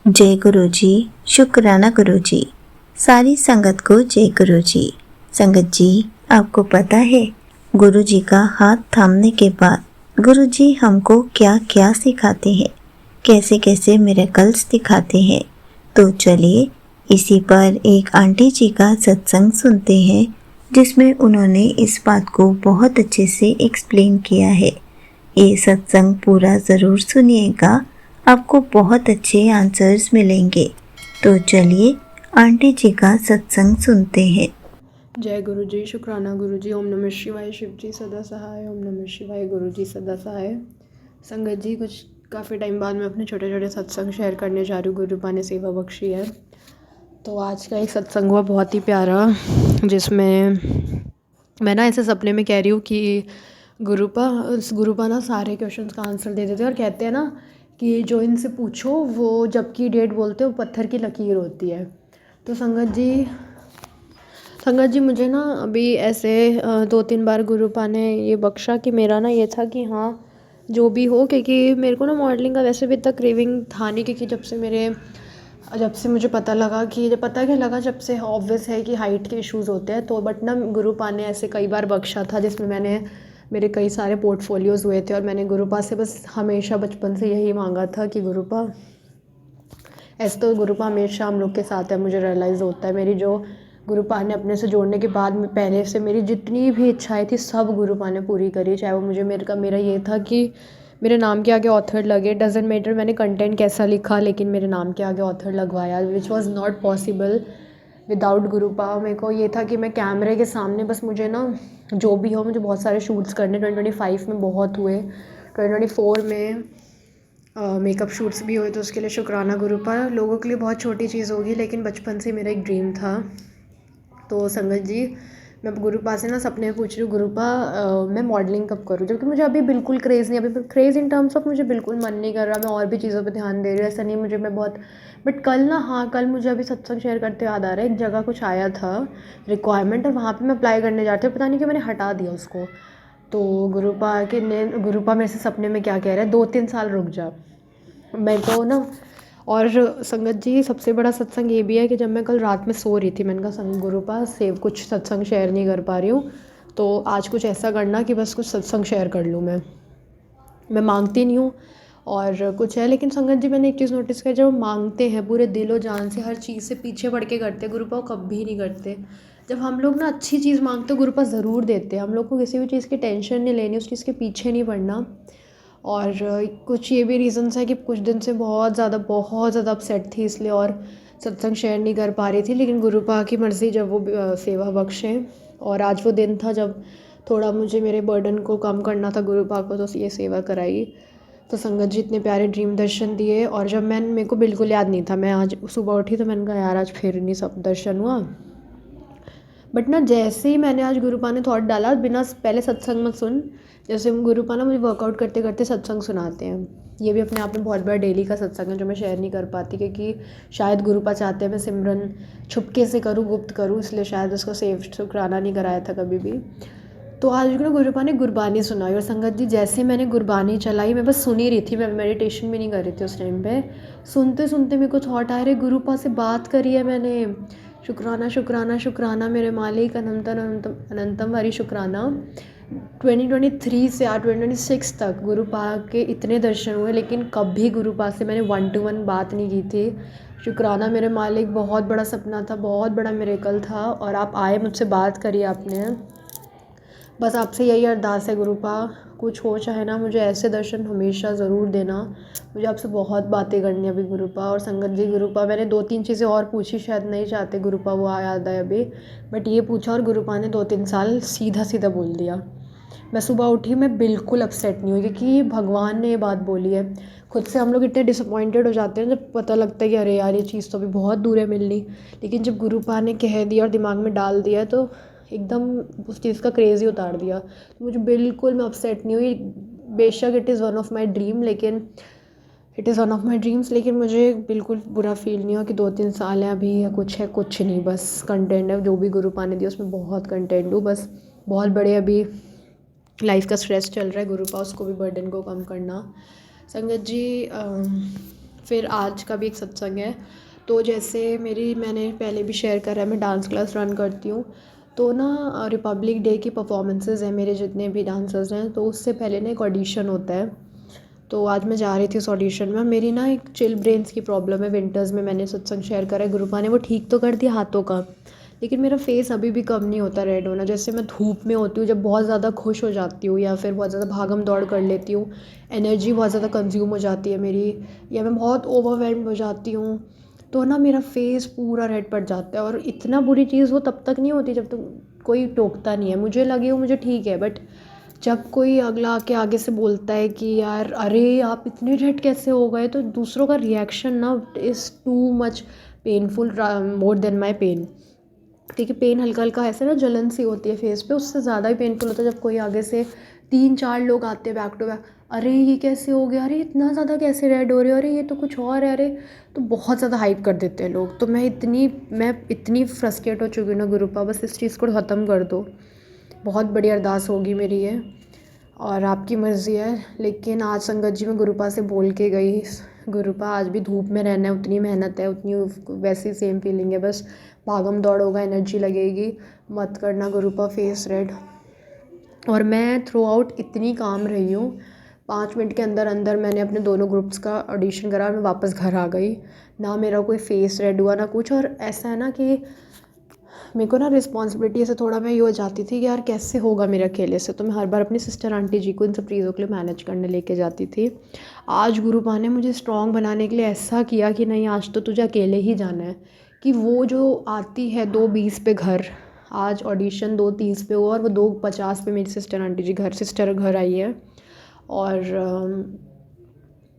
जय गुरु जी। शुक्राना गुरु जी। सारी संगत को जय गुरु जी। संगत जी, आपको पता है गुरु जी का हाथ थामने के बाद गुरु जी हमको क्या क्या सिखाते हैं, कैसे कैसे मिरेकल्स दिखाते हैं। तो चलिए इसी पर एक आंटी जी का सत्संग सुनते हैं, जिसमें उन्होंने इस बात को बहुत अच्छे से एक्सप्लेन किया है। ये सत्संग पूरा ज़रूर सुनिएगा, आपको बहुत अच्छे आंसर्स मिलेंगे। तो चलिए आंटी जी का सत्संग सुनते हैं। जय गुरु जी। शुक्राना गुरु जी। ओम नमः शिवाय। शिव जी सदा सहाय। ओम नमः शिवाय। गुरु जी सदा सहाय। संगत जी, कुछ काफ़ी टाइम बाद मैं अपने छोटे छोटे सत्संग शेयर करने जा रही हूँ। गुरुपा ने सेवा बख्शी है। तो आज का एक सत्संग हुआ बहुत ही प्यारा, जिसमें मैं ना ऐसे सपने में कह रही हूँ कि गुरुपा ना सारे क्वेश्चंस का आंसर दे देते हैं, और कहते हैं ना कि जो इनसे पूछो वो जबकि डेट बोलते हो पत्थर की लकीर होती है। तो संगत जी मुझे ना अभी ऐसे 2-3 बार गुरुपा ने ये बख्शा कि मेरा ना ये था कि हाँ जो भी हो, क्योंकि मेरे को ना मॉडलिंग का वैसे भी इतना क्रेविंग था नहीं, क्योंकि जब से मुझे पता लगा कि जब पता क्या लगा जब से ऑब्वियस है कि हाइट के इश्यूज़ होते हैं। तो बट ना गुरुपा ने ऐसे कई बार बख्शा था, जिसमें मेरे कई सारे पोर्टफोलियोज़ हुए थे, और मैंने गुरुपा से बस हमेशा बचपन से यही मांगा था कि गुरुपा, ऐसे तो गुरुपा हमेशा हम लोग के साथ है। मुझे रियलाइज़ होता है मेरी जो गुरुपा ने अपने से जोड़ने के बाद में पहले से मेरी जितनी भी इच्छाएं थी सब गुरुपा ने पूरी करी। चाहे वो मुझे मेरा ये था कि मेरे नाम के आगे ऑथर लगे, डजेंट मैटर मैंने कंटेंट कैसा लिखा, लेकिन मेरे नाम के आगे ऑथर लगवाया, which was not possible without Gurupa. मेरे को ये था कि मैं कैमरे के सामने बस मुझे ना जो भी हो, मुझे बहुत सारे शूट्स करने 2025 में बहुत हुए, 2024 में मेकअप शूट्स भी हुए। तो उसके लिए शुक्राना गुरुपा। लोगों के लिए बहुत छोटी चीज़ होगी, लेकिन बचपन से मेरा एक ड्रीम था। तो संगत जी, मैं गुरुपा से ना सपने में पूछ रही हूँ, गुरुपा मैं मॉडलिंग कब करूँ, जबकि मुझे अभी बिल्कुल क्रेज़ नहीं, अभी क्रेज़ इन टर्म्स ऑफ मुझे बिल्कुल मन नहीं कर रहा, मैं और भी चीज़ों पे ध्यान दे रही हूँ। ऐसा नहीं मुझे मैं बहुत, बट कल ना, हाँ कल मुझे अभी सत्संग शेयर करते याद आ रहा है, एक जगह कुछ आया था रिक्वायरमेंट, और वहाँ पर मैं अप्लाई करने जाती हूँ, पता नहीं कि मैंने हटा दिया उसको। तो गुरुपा मेरे से सपने में क्या कह रहा है, 2-3 साल रुक जा। मेरे को ना, और संगत जी सबसे बड़ा सत्संग ये भी है कि जब मैं कल रात में सो रही थी, मैंने कहा संग गुरुपा सेव कुछ सत्संग शेयर नहीं कर पा रही हूँ, तो आज कुछ ऐसा करना कि बस कुछ सत्संग शेयर कर लूँ। मैं मांगती नहीं हूँ और कुछ है, लेकिन संगत जी मैंने एक चीज़ नोटिस किया, जब हम मांगते हैं पूरे दिलो जान से, हर चीज़ से पीछे पड़ के करते, गुरुपा वो कभी नहीं करते। जब हम लोग ना अच्छी चीज़ मांगते हो, गुरुपा ज़रूर देते हैं। हम लोग को किसी भी चीज़ की टेंशन नहीं लेनी, उस चीज़ के पीछे नहीं पड़ना। और कुछ ये भी रीज़न्स है कि कुछ दिन से बहुत ज़्यादा अपसेट थी, इसलिए और सत्संग शेयर नहीं कर पा रही थी। लेकिन गुरुपा की मर्ज़ी, जब वो सेवा बख्शें, और आज वो दिन था जब थोड़ा मुझे मेरे बर्डन को कम करना था गुरुपा को, तो ये सेवा कराई। तो संगत जी इतने प्यारे ड्रीम दर्शन दिए, और जब मेरे को बिल्कुल याद नहीं था, मैं आज सुबह उठी तो मैंने कहा यार आज फिर नहीं सब दर्शन हुआ। बट ना जैसे ही मैंने आज गुरुपा ने थॉट डाला, बिना पहले सत्संग मत सुन, जैसे गुरुपा ना मुझे वर्कआउट करते करते सत्संग सुनाते हैं। ये भी अपने आप में बहुत बड़ा डेली का सत्संग है, जो मैं शेयर नहीं कर पाती, क्योंकि शायद गुरुपा चाहते हैं मैं सिमरन छुपके से करूँ, गुप्त करूँ, इसलिए शायद उसको सेव शुक्राना नहीं कराया था कभी भी। तो आज ना गुरुपा ने गुरबानी सुनाई, और संगत जी जैसे मैंने गुरबानी चलाई, मैं बस सुन ही रही थी, मैं मेडिटेशन भी नहीं कर रही थी उस टाइम पे। सुनते सुनते मेरे को थॉट आए, गुरुपा से बात करी है मैंने, शुक्राना शुक्राना शुक्राना मेरे मालिक, अनंतम अनंतम अनंतम हरी शुक्राना। 2023 से आज 2026 तक गुरुपा के इतने दर्शन हुए, लेकिन कभी गुरुपा से मैंने 1-to-1 बात नहीं की थी। शुक्राना मेरे मालिक, बहुत बड़ा सपना था, बहुत बड़ा मिरेकल था, और आप आए, मुझसे बात करी आपने। बस आपसे यही अरदास है गुरुपा, कुछ हो चाहे ना, मुझे ऐसे दर्शन हमेशा ज़रूर देना। मुझे आपसे बहुत बातें करनी है अभी गुरुपा। और संगत जी गुरुपा, मैंने 2-3 चीज़ें और पूछी, शायद नहीं चाहते गुरुपा वो याद आए अभी, बट ये पूछा और गुरुपा ने 2-3 साल सीधा सीधा बोल दिया। मैं सुबह उठी, मैं बिल्कुल अपसेट नहीं हुई, क्योंकि भगवान ने ये बात बोली है। खुद से हम लोग इतने डिसअपॉइंटेड हो जाते हैं जब पता लगता है कि अरे यार ये चीज़ तो अभी बहुत दूर है मिलनी, लेकिन जब गुरुपा ने कह दिया और दिमाग में डाल दिया, तो एकदम उस चीज़ का क्रेज़ ही उतार दिया। तो मुझे बिल्कुल मैं अपसेट नहीं हुई। बेशक it is one of my dream, लेकिन it is one of my dreams, लेकिन मुझे बिल्कुल बुरा फील नहीं हुआ कि 2-3 साल है अभी, या कुछ है, कुछ नहीं, बस कंटेंट है। जो भी गुरुपा ने दिया उसमें बहुत कंटेंट हूँ, बस बहुत बड़े अभी लाइफ का स्ट्रेस चल रहा है, गुरुपा उसको भी बर्डन को कम करना। संगत जी फिर आज का भी एक सत्संग है। तो जैसे मैंने पहले भी शेयर करा है, मैं डांस क्लास रन करती हूँ। तो ना रिपब्लिक डे की परफॉर्मेंसेस हैं मेरे जितने भी डांसर्स हैं, तो उससे पहले ना एक ऑडिशन होता है। तो आज मैं जा रही थी उस ऑडिशन में। मेरी ना एक चिल ब्रेन्स की प्रॉब्लम है, विंटर्स में मैंने सत्संग शेयर करा है, गुरुपा ने वो ठीक तो कर दिया हाथों का, लेकिन मेरा फेस अभी भी कम नहीं होता रेड होना। जैसे मैं धूप में होती हूँ, जब बहुत ज़्यादा खुश हो जाती हूँ या फिर बहुत ज़्यादा भागम दौड़ कर लेती हूँ, एनर्जी बहुत ज़्यादा कंज्यूम हो जाती है मेरी, या मैं बहुत ओवरवेल्म हो जाती हूँ, तो ना मेरा फेस पूरा रेड पड़ जाता है। और इतना बुरी चीज़ वो तब तक नहीं होती जब तक कोई टोकता नहीं है, मुझे लगे वो मुझे ठीक है, बट जब कोई अगला आके आगे से बोलता है कि यार अरे आप इतने रेड कैसे हो गए, तो दूसरों का रिएक्शन ना is too much painful more than my pain. ठीक है, पेन हल्का हल्का ऐसे ना जलन सी होती है फेस पे, उससे ज़्यादा ही पेनफुल होता है जब कोई आगे से 3-4 लोग आते हैं बैक टू बैक, अरे ये कैसे हो गया, अरे इतना ज़्यादा कैसे रेड हो रहे हो, अरे ये तो कुछ और है, अरे। तो बहुत ज़्यादा हाइप कर देते हैं लोग। तो मैं इतनी फ्रस्ट्रेट हो चुकी हूँ ना गुरुपा, बस इस चीज़ को ख़त्म कर दो। बहुत बड़ी अरदास होगी मेरी ये, और आपकी मर्ज़ी है। लेकिन आज संगत जी मैं गुरुपा से बोल के गई, गुरुपा आज भी धूप में रहना है, उतनी मेहनत है, उतनी वैसी सेम फीलिंग है, बस भागम दौड़ होगा, एनर्जी लगेगी, मत करना गुरुपा फेस रेड। और मैं थ्रू आउट इतनी काम रही हूँ, 5 मिनट के अंदर अंदर मैंने अपने दोनों ग्रुप्स का ऑडिशन करा और मैं वापस घर आ गई। ना मेरा कोई फेस रेड हुआ ना कुछ। और ऐसा है ना कि मेरे को ना रिस्पॉन्सिबिलिटी से थोड़ा मैं ये हो जाती थी कि यार कैसे होगा मेरे अकेले से, तो मैं हर बार अपनी सिस्टर आंटी जी को इन सब चीज़ों के लिए मैनेज करने लेके जाती थी। आज गुरुपा ने मुझे स्ट्रॉन्ग बनाने के लिए ऐसा किया कि नहीं आज तो तुझे अकेले ही जाना है, कि वो जो आती है 2:20 पे घर, आज ऑडिशन 2:30 पे हुआ और वो 2:50 पे मेरी सिस्टर घर आई है। और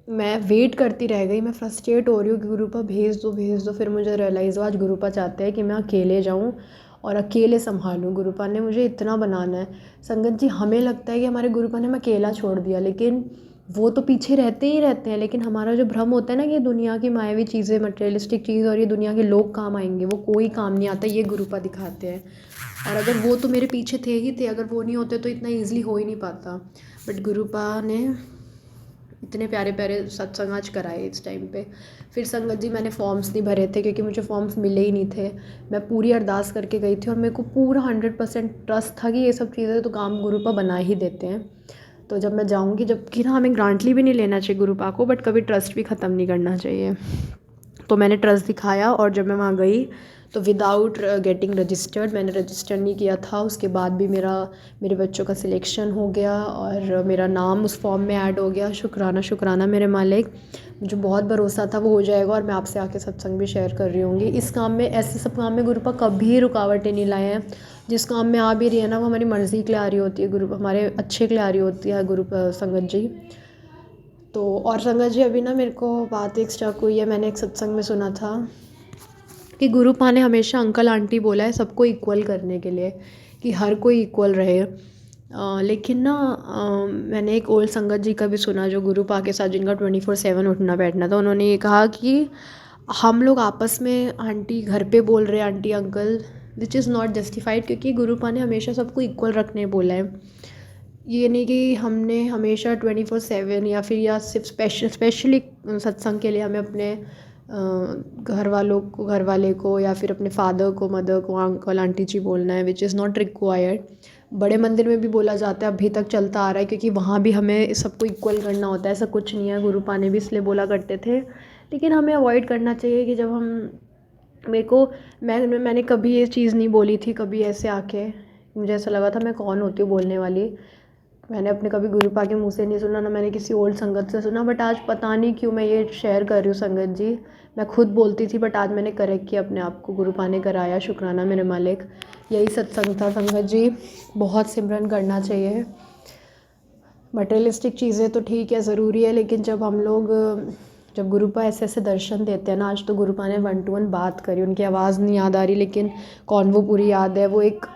मैं वेट करती रह गई, मैं फ्रस्ट्रेट हो रही हूँ कि गुरुपा भेज दो भेज दो। फिर मुझे रियलाइज़ हुआ आज गुरुपा चाहते हैं कि मैं अकेले जाऊँ और अकेले संभालूँ। गुरुपा ने मुझे इतना बनाना है। संगत जी हमें लगता है कि हमारे गुरुपा ने हमें अकेला छोड़ दिया, लेकिन वो तो पीछे रहते ही रहते हैं। लेकिन हमारा जो भ्रम होता है ना कि ये दुनिया की मायावी चीज़ें, मटेरियलिस्टिक चीज़ और ये दुनिया के लोग काम आएंगे, वो कोई काम नहीं आता, ये गुरुपा दिखाते हैं। और अगर वो तो मेरे पीछे थे ही थे, अगर वो नहीं होते तो इतना ईजिली हो ही नहीं पाता। बट गुरुपा ने इतने प्यारे प्यारे सत्संग आज कराए इस टाइम पे। फिर संगत जी मैंने फॉर्म्स नहीं भरे थे क्योंकि मुझे फॉर्म्स मिले ही नहीं थे। मैं पूरी अरदास करके गई थी और मेरे को पूरा 100% ट्रस्ट था कि ये सब चीज़ें तो काम गुरुपा बना ही देते हैं। तो जब मैं जाऊँगी, जबकि ना हमें ग्रांटली भी नहीं लेना चाहिए गुरुपा को, बट कभी ट्रस्ट भी ख़त्म नहीं करना चाहिए। तो मैंने ट्रस्ट दिखाया और जब मैं वहाँ गई तो विदाउट गेटिंग रजिस्टर्ड, मैंने रजिस्टर नहीं किया था, उसके बाद भी मेरे बच्चों का सिलेक्शन हो गया और मेरा नाम उस फॉर्म में ऐड हो गया। शुक्राना शुक्राना मेरे मालिक, मुझे बहुत भरोसा था वो हो जाएगा। और मैं आपसे आके सत्संग भी शेयर कर रही होंगी। इस काम में, ऐसे सब काम में गुरुपा कभी रुकावटें नहीं लाए हैं। जिस काम में आ भी रही है ना, वो हमारी मर्ज़ी के लिए आ रही होती है, गुरु हमारे अच्छे के लिए आ रही होती है गुरु संगत जी। तो और संगत जी अभी ना मेरे को बात एक स्टक हुई है, मैंने एक सत्संग में सुना था कि गुरुपा ने हमेशा अंकल आंटी बोला है सबको इक्वल करने के लिए, कि हर कोई इक्वल रहे। लेकिन ना मैंने एक ओल्ड संगत जी का भी सुना जो गुरुपा के साथ जिनका 24/7 उठना बैठना था। उन्होंने ये कहा कि हम लोग आपस में आंटी घर पे बोल रहे हैं aunty uncle, which is not justified, क्योंकि गुरुपा ने हमेशा सबको इक्वल रखने बोला है। ये नहीं कि हमने हमेशा 24/7 या फिर या सिर्फ स्पेशली सत्संग के लिए हमें अपने घर वाले को या फिर अपने फादर को, मदर को अंकल आंटी जी बोलना है, विच इज़ नॉट रिक्वायर्ड। बड़े मंदिर में भी बोला जाता है, अभी तक चलता आ रहा है, क्योंकि वहाँ भी हमें सबको इक्वल करना होता है। ऐसा कुछ नहीं है, गुरुपा ने भी इसलिए बोला करते थे। लेकिन हमें अवॉइड करना चाहिए कि जब हम मेरे को मैंने कभी ये चीज़ नहीं बोली थी कभी ऐसे आके, मुझे ऐसा लगा था मैं कौन होती हूँ बोलने वाली। मैंने अपने कभी गुरुपा के मुंह से नहीं सुना, ना मैंने किसी ओल्ड संगत से सुना। बट आज पता नहीं क्यों मैं ये शेयर कर रही हूँ संगत जी। मैं खुद बोलती थी बट आज मैंने करेक्ट किया अपने आप को, गुरुपा ने कराया, शुक्राना मेरे मालिक। यही सत्संग था संगत जी। बहुत सिमरन करना चाहिए। मटेरियलिस्टिक चीज़ें तो ठीक है, ज़रूरी है, लेकिन जब गुरुपा ऐसे ऐसे दर्शन देते हैं ना, आज तो गुरुपा ने 1-to-1 बात करी, उनकी आवाज़ नहीं याद आ रही लेकिन कॉन्वो पूरी याद है। वो एक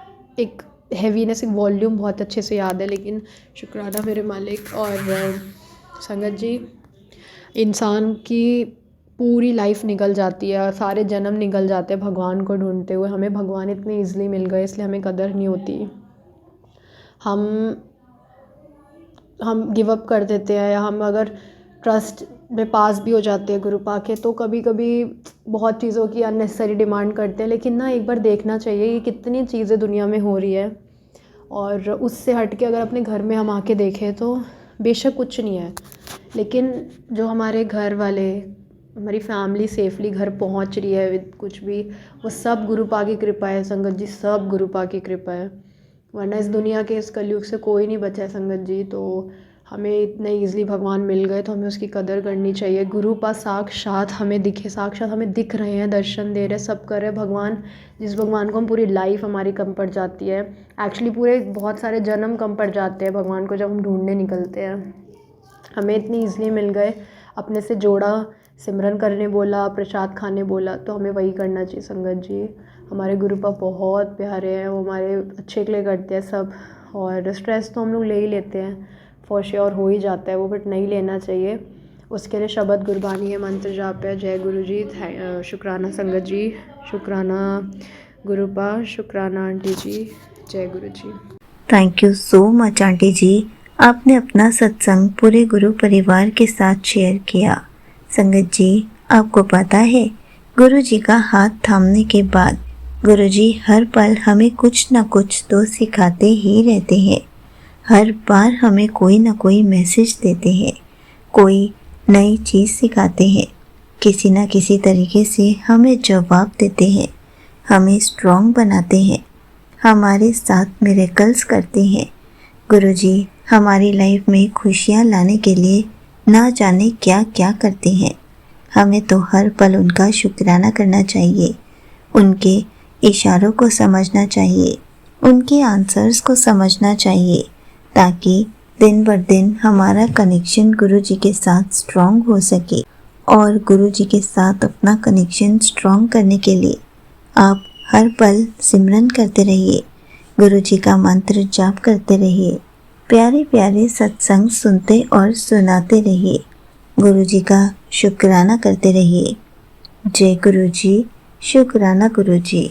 हैवीनेस, एक वॉल्यूम बहुत अच्छे से याद है। लेकिन शुक्राना मेरे मालिक। और संगत जी, इंसान की पूरी लाइफ निकल जाती है, सारे जन्म निकल जाते हैं भगवान को ढूंढते हुए। हमें भगवान इतने ईजिली मिल गए, इसलिए हमें कदर नहीं होती। हम गिव अप कर देते हैं, या हम अगर ट्रस्ट में पास भी हो जाते हैं गुरु पाके, तो कभी कभी बहुत चीज़ों की अननेसेसरी डिमांड करते हैं, लेकिन ना एक बार देखना चाहिए कि कितनी चीज़ें दुनिया में हो रही है, और उससे हट के अगर अपने घर में हम आके देखें तो बेशक कुछ नहीं है, लेकिन जो हमारे घर वाले, हमारी फैमिली सेफली घर पहुंच रही है विद कुछ भी, वो सब गुरु पा की कृपा है संगत जी, सब गुरु पा की कृपा है। वरना इस दुनिया के इस कलयुग से कोई नहीं बचा है संगत जी। तो हमें इतने ईज़िली भगवान मिल गए तो हमें उसकी कदर करनी चाहिए। गुरु पास साक्षात हमें दिखे, साक्षात हमें दिख रहे हैं, दर्शन दे रहे हैं, सब कर रहे हैं। भगवान, जिस भगवान को हम पूरी लाइफ हमारी कम पड़ जाती है, एक्चुअली पूरे बहुत सारे जन्म कम पड़ जाते हैं भगवान को जब हम ढूंढने निकलते हैं, हमें इतनी ईज़िली मिल गए। अपने से जोड़ा, सिमरन करने बोला, प्रसाद खाने बोला, तो हमें वही करना चाहिए संगत जी। हमारे गुरुपा बहुत प्यारे हैं, वो हमारे अच्छे के लिए करते हैं सब, और स्ट्रेस तो हम लोग ले ही लेते हैं, फॉर श्योर हो ही जाता है वो, बट नहीं लेना चाहिए। उसके लिए शब्द गुरबानी है, मंत्र जाप है। जय गुरु जी, शुक्राना संगत जी, शुक्राना गुरुपा, शुक्राना आंटी जी, जय गुरु जी। Thank you so much aunty ji, आपने अपना सत्संग पूरे गुरु परिवार के साथ शेयर किया। संगत जी, आपको पता है, गुरु जी का हाथ थामने के बाद गुरु जी हर पल हमें कुछ न कुछ तो सिखाते ही रहते हैं। हर बार हमें कोई न कोई मैसेज देते हैं, कोई नई चीज़ सिखाते हैं, किसी न किसी तरीके से हमें जवाब देते हैं, हमें स्ट्रॉन्ग बनाते हैं, हमारे साथ मिरेकल्स करते हैं। गुरुजी हमारी लाइफ में खुशियाँ लाने के लिए ना जाने क्या क्या करते हैं। हमें तो हर पल उनका शुक्राना करना चाहिए, उनके इशारों को समझना चाहिए, उनके आंसर्स को समझना चाहिए, ताकि दिन ब दिन हमारा कनेक्शन गुरुजी के साथ स्ट्रॉन्ग हो सके। और गुरुजी के साथ अपना कनेक्शन स्ट्रॉन्ग करने के लिए आप हर पल सिमरन करते रहिए, गुरुजी का मंत्र जाप करते रहिए, प्यारे प्यारे सत्संग सुनते और सुनाते रहिए, गुरुजी का शुक्राना करते रहिए। जय गुरुजी, शुक्राना गुरुजी।